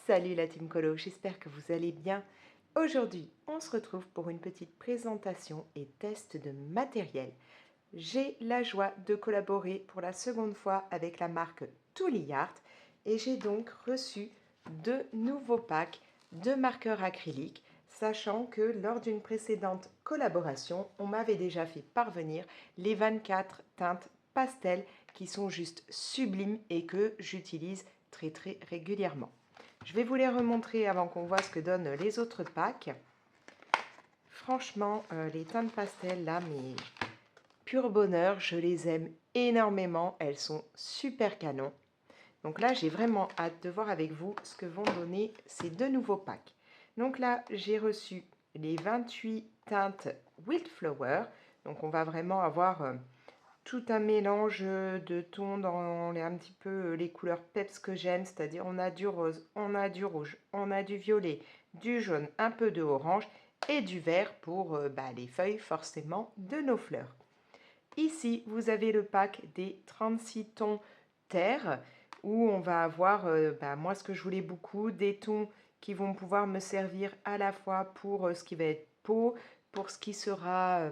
Salut la Team Colo, j'espère que vous allez bien. Aujourd'hui, on se retrouve pour une petite présentation et test de matériel. J'ai la joie de collaborer pour la seconde fois avec la marque Tooly Art et j'ai donc reçu deux nouveaux packs de marqueurs acryliques, sachant que lors d'une précédente collaboration, on m'avait déjà fait parvenir les 24 teintes pastel qui sont juste sublimes et que j'utilise très régulièrement. Je vais vous les remontrer avant qu'on voit ce que donnent les autres packs. Franchement, les teintes pastel là, mais pur bonheur, je les aime énormément. Elles sont super canon. Donc là, j'ai vraiment hâte de voir avec vous ce que vont donner ces deux nouveaux packs. Donc là, j'ai reçu les 28 teintes Wildflower. Donc on va vraiment avoir tout un mélange de tons dans un petit peu les couleurs peps que j'aime, c'est-à-dire on a du rose, on a du rouge, on a du violet, du jaune, un peu de orange et du vert pour les feuilles forcément de nos fleurs. Ici, vous avez le pack des 36 tons terre où on va avoir, moi ce que je voulais beaucoup, des tons qui vont pouvoir me servir à la fois pour ce qui va être peau, pour ce qui sera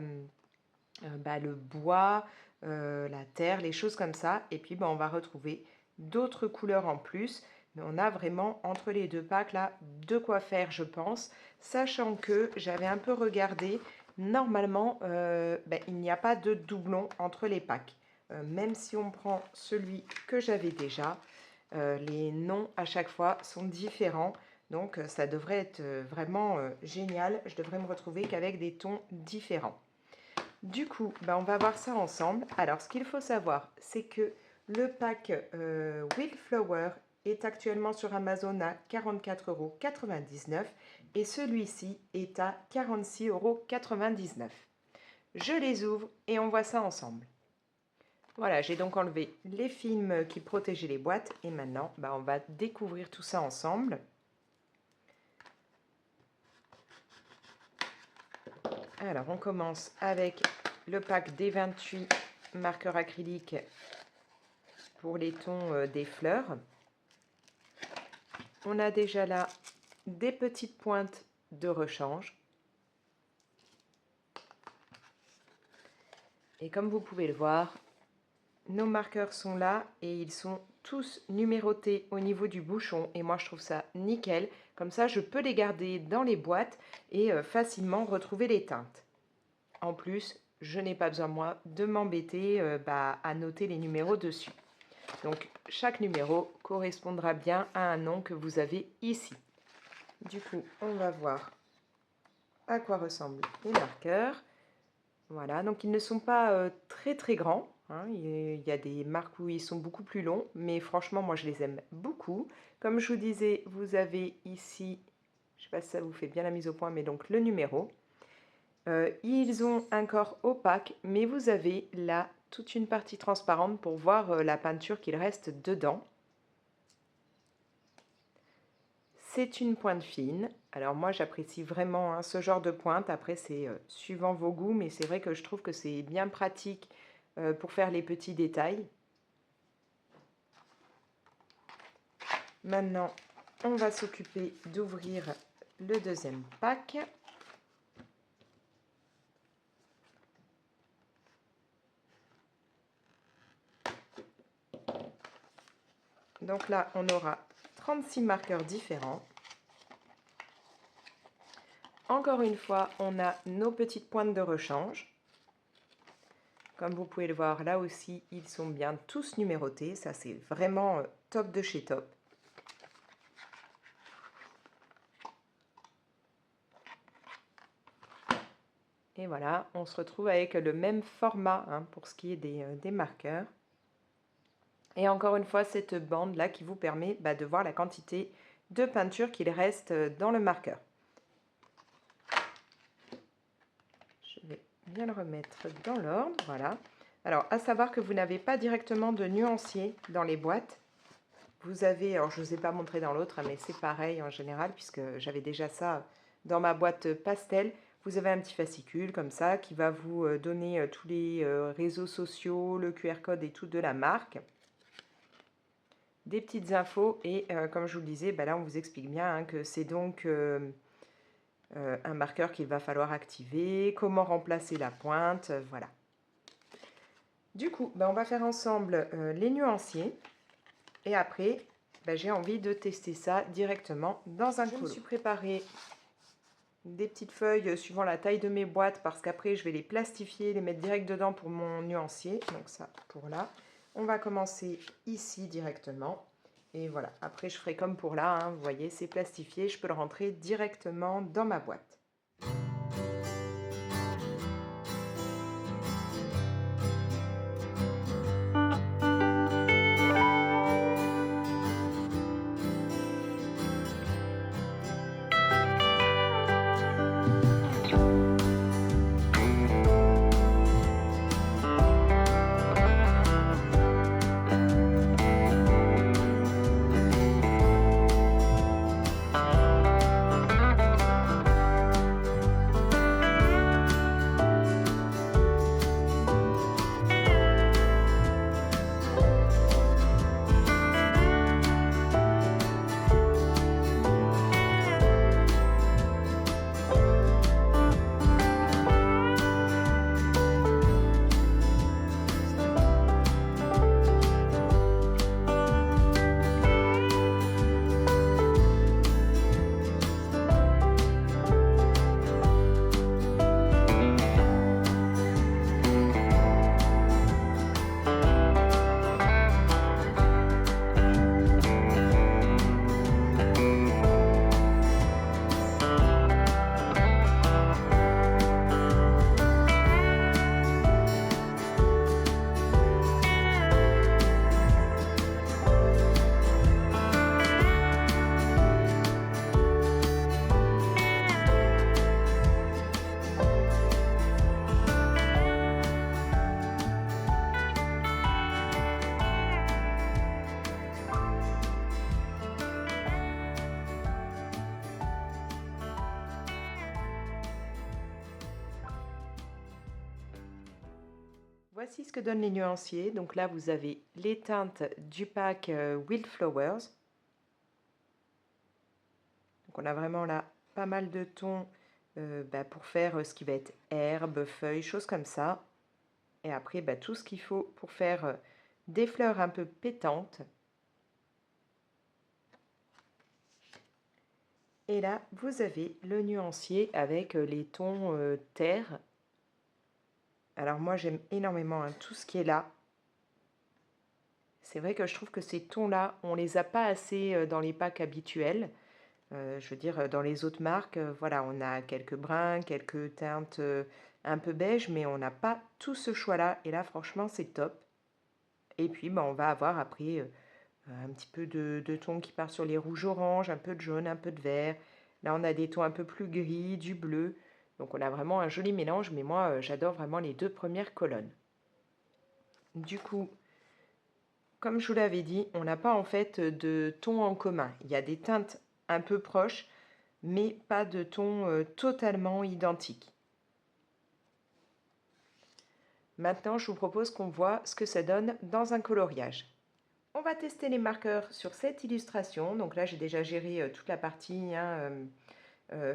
le bois, la terre, les choses comme ça. Et puis on va retrouver d'autres couleurs en plus. Mais on a vraiment entre les deux packs là de quoi faire, je pense. Sachant que j'avais un peu regardé, normalement il n'y a pas de doublon entre les packs. Même si on prend celui que j'avais déjà, les noms à chaque fois sont différents. Donc ça devrait être vraiment génial. Je devrais me retrouver qu'avec des tons différents. Du coup, on va voir ça ensemble. Alors, ce qu'il faut savoir, c'est que le pack Wildflower est actuellement sur Amazon à 44,99 € et celui-ci est à 46,99 €. Je les ouvre et on voit ça ensemble. Voilà, j'ai donc enlevé les films qui protégeaient les boîtes et maintenant, on va découvrir tout ça ensemble. Alors, on commence avec le pack des 28 marqueurs acryliques pour les tons des fleurs. On a déjà là des petites pointes de rechange. Et comme vous pouvez le voir, nos marqueurs sont là et ils sont tous numérotés au niveau du bouchon. Et moi, je trouve ça nickel. Comme ça, je peux les garder dans les boîtes et facilement retrouver les teintes. En plus, je n'ai pas besoin, moi, de m'embêter à noter les numéros dessus. Donc, chaque numéro correspondra bien à un nom que vous avez ici. Du coup, on va voir à quoi ressemblent les marqueurs. Voilà, donc ils ne sont pas très grands. Hein. Il y a des marques où ils sont beaucoup plus longs, mais franchement, moi, je les aime beaucoup. Comme je vous disais, vous avez ici, je ne sais pas si ça vous fait bien la mise au point, mais donc le numéro. Ils ont un corps opaque, mais vous avez là toute une partie transparente pour voir la peinture qu'il reste dedans. C'est une pointe fine. Alors moi, j'apprécie vraiment ce genre de pointe. Après, c'est suivant vos goûts, mais c'est vrai que je trouve que c'est bien pratique pour faire les petits détails. Maintenant, on va s'occuper d'ouvrir le deuxième pack. Donc là, on aura 36 marqueurs différents. Encore une fois, on a nos petites pointes de rechange. Comme vous pouvez le voir, là aussi, ils sont bien tous numérotés. Ça, c'est vraiment top de chez top. Et voilà, on se retrouve avec le même format pour ce qui est des marqueurs. Et encore une fois, cette bande-là qui vous permet de voir la quantité de peinture qu'il reste dans le marqueur. Je vais bien le remettre dans l'ordre, voilà. Alors, à savoir que vous n'avez pas directement de nuancier dans les boîtes. Vous avez, alors je ne vous ai pas montré dans l'autre, mais c'est pareil en général, puisque j'avais déjà ça dans ma boîte pastel. Vous avez un petit fascicule comme ça qui va vous donner tous les réseaux sociaux, le QR code et tout de la marque. des petites infos. Et comme je vous le disais, là on vous explique bien hein, que c'est donc un marqueur qu'il va falloir activer, comment remplacer la pointe, voilà. Du coup, on va faire ensemble les nuanciers et après, j'ai envie de tester ça directement dans un colo. Je me suis préparé des petites feuilles suivant la taille de mes boîtes parce qu'après je vais les plastifier, les mettre direct dedans pour mon nuancier. Donc ça pour là. On va commencer ici directement. Et voilà, après je ferai comme pour là, hein, vous voyez, c'est plastifié, je peux le rentrer directement dans ma boîte. Voici ce que donnent les nuanciers. Donc là, vous avez les teintes du pack Wildflowers. Donc on a vraiment là pas mal de tons pour faire ce qui va être herbes, feuilles, choses comme ça. Et après, tout ce qu'il faut pour faire des fleurs un peu pétantes. Et là, vous avez le nuancier avec les tons terre. Alors moi, j'aime énormément hein, tout ce qui est là. C'est vrai que je trouve que ces tons-là, on les a pas assez dans les packs habituels. Je veux dire, dans les autres marques, voilà, on a quelques bruns, quelques teintes un peu beige, mais on n'a pas tout ce choix-là. Et là, franchement, c'est top. Et puis, on va avoir après un petit peu de tons qui part sur les rouges oranges, un peu de jaune, un peu de vert. Là, on a des tons un peu plus gris, du bleu. Donc, on a vraiment un joli mélange, mais moi, j'adore vraiment les deux premières colonnes. Du coup, comme je vous l'avais dit, on n'a pas en fait de tons en commun. Il y a des teintes un peu proches, mais pas de tons totalement identiques. Maintenant, je vous propose qu'on voit ce que ça donne dans un coloriage. On va tester les marqueurs sur cette illustration. Donc là, j'ai déjà géré toute la partie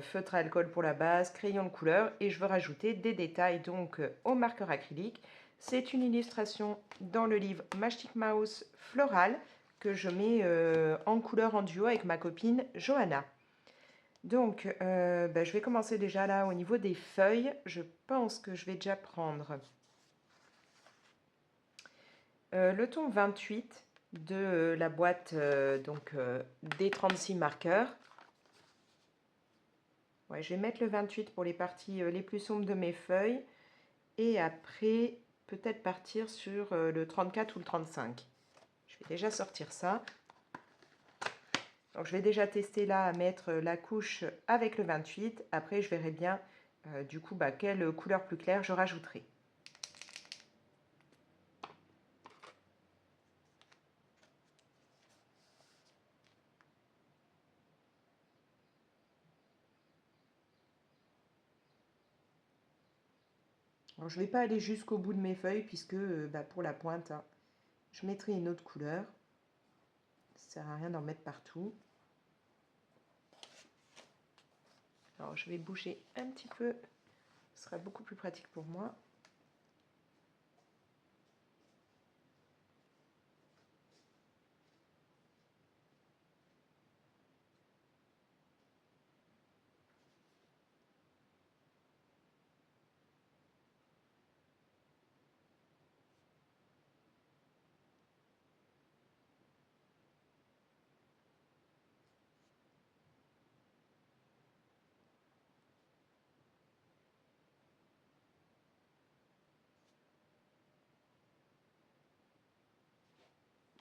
feutre à alcool pour la base, crayon de couleur, et je veux rajouter des détails donc au marqueur acrylique. C'est une illustration dans le livre Magic Mouse Floral que je mets en couleur en duo avec ma copine Johanna. Donc, je vais commencer déjà là au niveau des feuilles. Je pense que je vais déjà prendre le ton 28 de la boîte des 36 marqueurs. Ouais, je vais mettre le 28 pour les parties les plus sombres de mes feuilles. Et après, peut-être partir sur le 34 ou le 35. Je vais déjà sortir ça. Donc, je vais déjà tester là à mettre la couche avec le 28. Après, je verrai bien du coup quelle couleur plus claire je rajouterai. Alors, je ne vais pas aller jusqu'au bout de mes feuilles puisque pour la pointe, hein, je mettrai une autre couleur. sert à rien d'en mettre partout. Alors, je vais bouger un petit peu. Ce sera beaucoup plus pratique pour moi.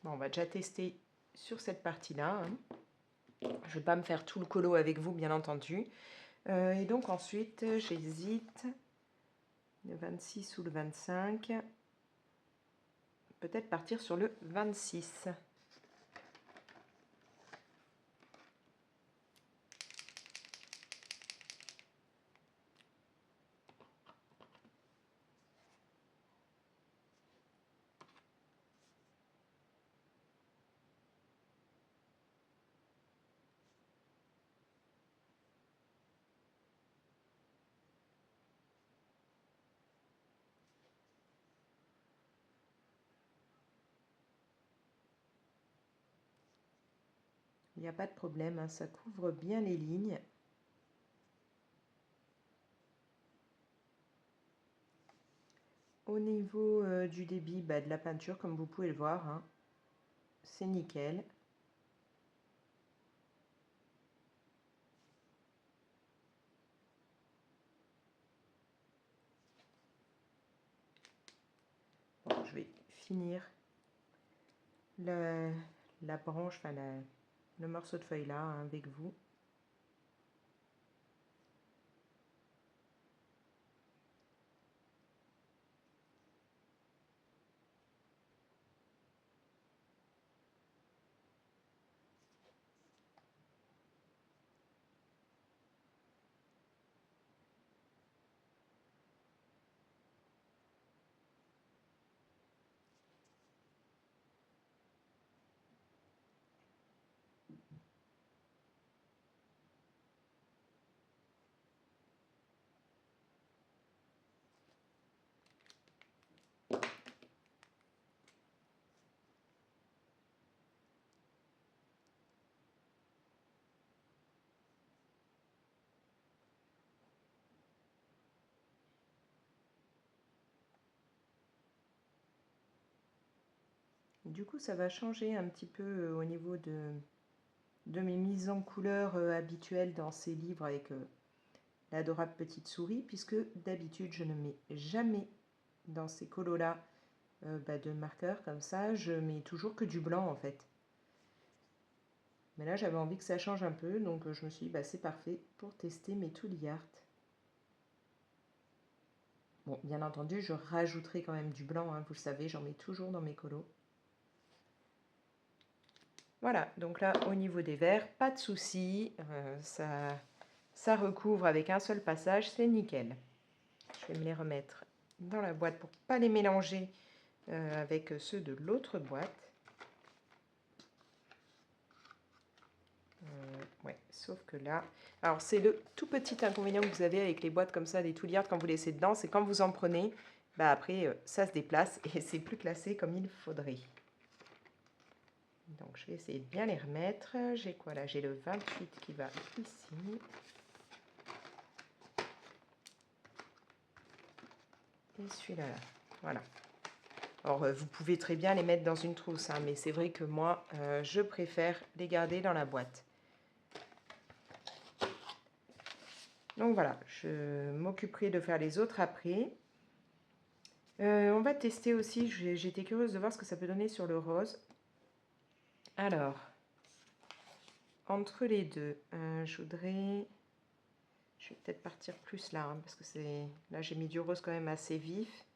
Bon, on va déjà tester sur cette partie-là. Hein. Je ne vais pas me faire tout le colo avec vous, bien entendu. Et donc ensuite, j'hésite, le 26 ou le 25. Peut-être partir sur le 26. Il n'y a pas de problème, hein, ça couvre bien les lignes. Au niveau du débit de la peinture, comme vous pouvez le voir, hein, c'est nickel. Bon, je vais finir la branche, enfin le morceau de feuille là hein, avec vous. Du coup, ça va changer un petit peu au niveau de mes mises en couleur habituelles dans ces livres avec l'adorable petite souris, puisque d'habitude, je ne mets jamais dans ces colos-là de marqueur comme ça, je mets toujours que du blanc en fait. Mais là, j'avais envie que ça change un peu, donc je me suis dit, c'est parfait pour tester mes Tooly Art. Bon, bien entendu, je rajouterai quand même du blanc, hein, vous le savez, j'en mets toujours dans mes colos. Voilà, donc là, au niveau des verres, pas de souci, ça recouvre avec un seul passage, c'est nickel. Je vais me les remettre dans la boîte pour ne pas les mélanger avec ceux de l'autre boîte. Ouais, sauf que là... Alors, c'est le tout petit inconvénient que vous avez avec les boîtes comme ça, des Tooly Art, quand vous laissez dedans, c'est quand vous en prenez, après, ça se déplace et c'est plus classé comme il faudrait. Donc, je vais essayer de bien les remettre. J'ai quoi là? J'ai le 28 qui va ici. Et celui-là, là. Voilà. Alors, vous pouvez très bien les mettre dans une trousse, hein, mais c'est vrai que moi, je préfère les garder dans la boîte. Donc voilà, je m'occuperai de faire les autres après. On va tester aussi, j'étais curieuse de voir ce que ça peut donner sur le rose. Alors, entre les deux, je vais peut-être partir plus là, hein, parce que là j'ai mis du rose quand même assez vif.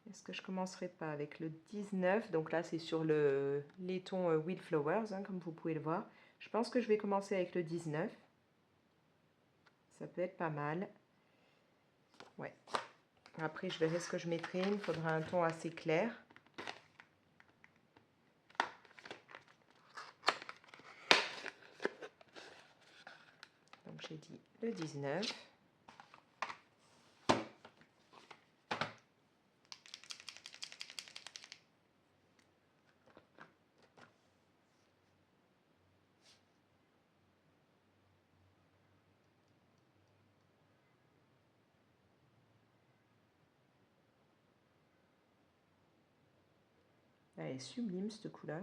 Est-ce que je commencerai pas avec le 19? Donc là c'est sur les tons Wildflowers, hein, comme vous pouvez le voir. Je pense que je vais commencer avec le 19. Ça peut être pas mal. Ouais. Après je verrai ce que je mettrai, il me faudra un ton assez clair. j'ai dit le 19. Elle est sublime cette couleur.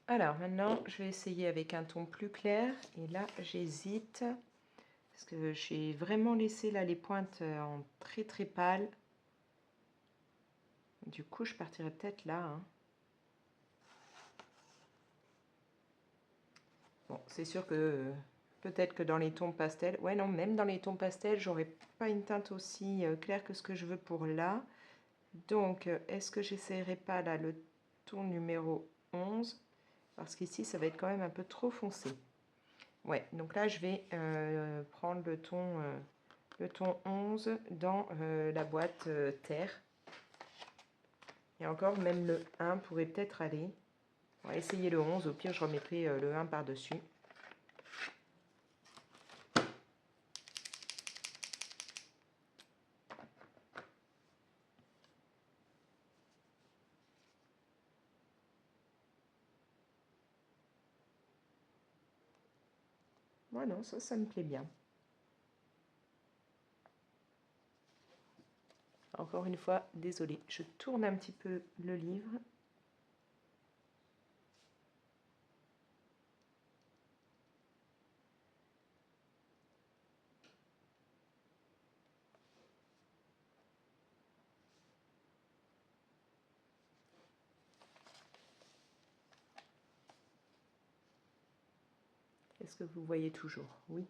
Alors maintenant, je vais essayer avec un ton plus clair. Et là, j'hésite parce que j'ai vraiment laissé là les pointes en très très pâle. Du coup, je partirai peut-être là. Hein. Bon, c'est sûr que peut-être que dans les tons pastels... Ouais, non, même dans les tons pastels, j'aurais pas une teinte aussi claire que ce que je veux pour là. Donc, est-ce que j'essayerai pas là le ton numéro 11? Parce qu'ici, ça va être quand même un peu trop foncé. Ouais, donc là, je vais prendre le ton 11 dans la boîte terre. Et encore, même le 1 pourrait peut-être aller. On va essayer le 11. Au pire, je remettrai le 1 par-dessus. Ouais, non, ça me plaît bien. Encore une fois, désolée, je tourne un petit peu le livre. Est-ce que vous voyez toujours? Oui.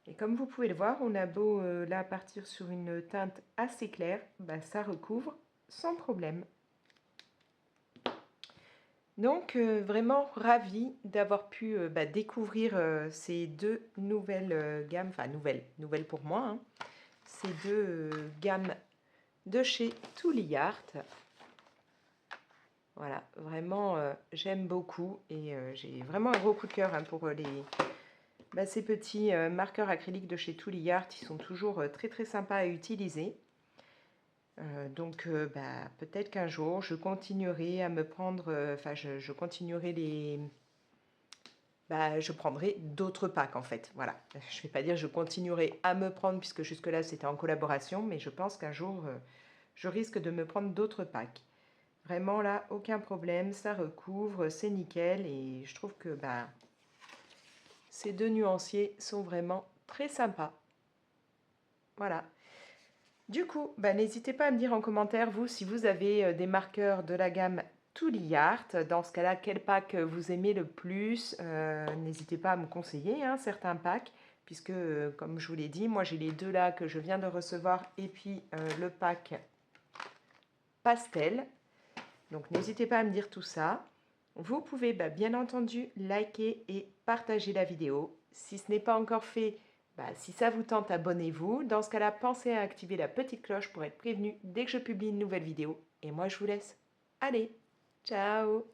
Et comme vous pouvez le voir, on a beau là partir sur une teinte assez claire, bah, ça recouvre sans problème. Donc vraiment ravie d'avoir pu découvrir ces deux nouvelles gammes, enfin nouvelles pour moi, hein, ces deux gammes de chez Tooly Art. Voilà, vraiment j'aime beaucoup et j'ai vraiment un gros coup de cœur hein, pour ces petits marqueurs acryliques de chez Tooly Art. Ils sont toujours très très sympas à utiliser. Donc peut-être qu'un jour je continuerai à me prendre, je continuerai je prendrai d'autres packs en fait, voilà. Je ne vais pas dire je continuerai à me prendre puisque jusque-là c'était en collaboration, mais je pense qu'un jour je risque de me prendre d'autres packs. Vraiment là, aucun problème, ça recouvre, c'est nickel et je trouve que ces deux nuanciers sont vraiment très sympas. Voilà. Du coup, n'hésitez pas à me dire en commentaire, vous, si vous avez des marqueurs de la gamme Tully Art. Dans ce cas-là, quel pack vous aimez le plus? N'hésitez pas à me conseiller hein, certains packs, puisque comme je vous l'ai dit, moi j'ai les deux là que je viens de recevoir et puis le pack pastel. Donc n'hésitez pas à me dire tout ça. Vous pouvez bien entendu liker et partager la vidéo. Si ce n'est pas encore fait, si ça vous tente, abonnez-vous. Dans ce cas-là, pensez à activer la petite cloche pour être prévenu dès que je publie une nouvelle vidéo. Et moi, je vous laisse. Allez, ciao!